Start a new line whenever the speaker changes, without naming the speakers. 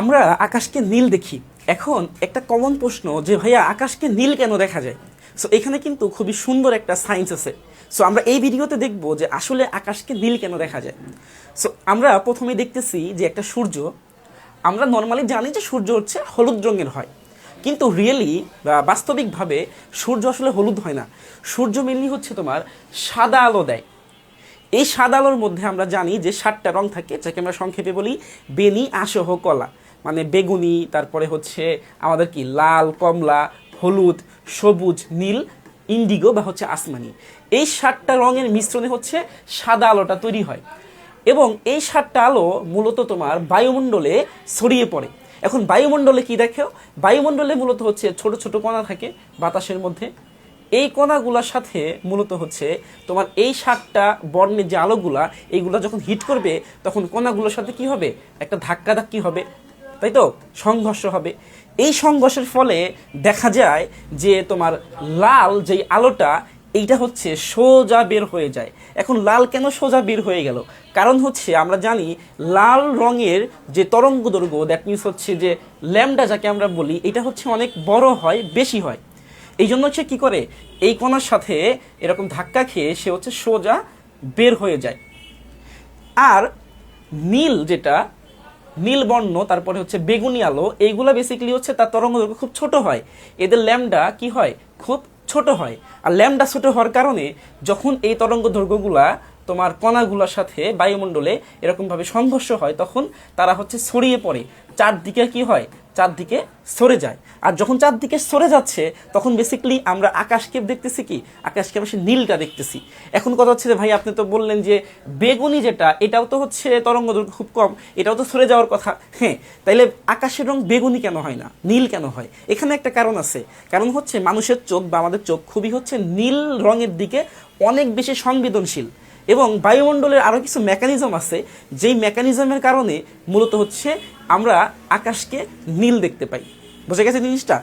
আমরা আকাশকে নীল দেখি। এখন একটা কমন প্রশ্ন যে ভাইয়া আকাশকে নীল কেন দেখা যায়। সো এখানে কিন্তু খুবই সুন্দর একটা সায়েন্স আছে। সো আমরা এই ভিডিওতে দেখব যে আসলে আকাশকে নীল কেন দেখা যায়। সো আমরা প্রথমে দেখতেছি যে একটা সূর্য, আমরা নর্মালি জানি যে সূর্য হচ্ছে হলুদ রঙের হয়, কিন্তু রিয়েলি বা বাস্তবিকভাবে সূর্য আসলে হলুদ হয় না। সূর্য মেনলি হচ্ছে তোমার সাদা আলো দেয়। এই সাদা আলোর মধ্যে আমরা জানি যে 7টা রং থাকে, যাকে আমরা সংক্ষেপে বলি বেনি আসহ কলা। মানে বেগুনি, তারপরে হচ্ছে আমাদের কি লাল, কমলা, হলুদ, সবুজ, নীল, ইন্ডিগো বা হচ্ছে আসমানি। এই 7টা রঙের মিশ্রণে হচ্ছে সাদা আলোটা তৈরি হয় এবং এই 7টা আলো মূলত তোমার বায়ুমণ্ডলে ছড়িয়ে পড়ে। এখন বায়ুমণ্ডলে কি দেখো, বায়ুমণ্ডলে মূলত হচ্ছে ছোট ছোট কণা থাকে বাতাসের মধ্যে। এই কণাগুলোর সাথে মূলত হচ্ছে তোমার এই 7টা বর্ণের যে আলোগুলা, এইগুলা যখন হিট করবে তখন কণাগুলোর সাথে কি হবে, একটা ধাক্কি হবে, তাই তো, সংঘর্ষ হবে। এই সংঘর্ষের ফলে দেখা যায় যে তোমার লাল যেই আলোটা, এইটা হচ্ছে সোজা বের হয়ে যায়। এখন লাল কেন সোজা বের হয়ে গেল? কারণ হচ্ছে আমরা জানি লাল রঙের যে তরঙ্গ দৈর্ঘ্য, দ্যাট মিনস হচ্ছে যে ল্যামডা যাকে আমরা বলি, এটা হচ্ছে অনেক বড় হয়, বেশি হয়। এই জন্য হচ্ছে কি করে, এই কণার সাথে এরকম ধাক্কা খেয়ে সে হচ্ছে সোজা বের হয়ে যায়। আর নীল যেটা, নীল বর্ণ, তারপরে হচ্ছে বেগুনি আলো, এইগুলা বেসিক্যালি হচ্ছে তার তরঙ্গ দৈর্ঘ্য খুব ছোট হয়। এদের ল্যামডা কি হয়, খুব ছোট হয়। আর ল্যামডা ছোট হওয়ার কারণে যখন এই তরঙ্গ দৈর্ঘ্যগুলা তোমার কণাগুলোর সাথে বায়ুমণ্ডলে এরকমভাবে সংঘর্ষ হয়, তখন তারা হচ্ছে ছড়িয়ে পড়ে, চারদিকে কি হয়, চারদিকে সরে যায়। আর যখন চারদিকে সরে যাচ্ছে তখন বেসিক্যালি আমরা আকাশকে দেখতেছি কি, আকাশকে আমরা সে নীলটা দেখতেছি। এখন কথা হচ্ছে যে ভাই আপনি তো বললেন যে বেগুনি যেটা, এটাও তো হচ্ছে তরঙ্গ দৈর্ঘ্য খুব কম, এটাও তো সরে যাওয়ার কথা। হ্যাঁ, তাইলে আকাশের রং বেগুনি কেন হয় না, নীল কেন হয়? এখানে একটা কারণ আছে। কারণ হচ্ছে মানুষের চোখ বা আমাদের চোখ খুবই হচ্ছে নীল রঙের দিকে অনেক বেশি সংবেদনশীল, এবং বায়ুমণ্ডলের আরও কিছু মেকানিজম আছে, যেই মেকানিজমের কারণে মূলত হচ্ছে আমরা আকাশকে নীল দেখতে পাই। বুঝে গেছে জিনিসটা?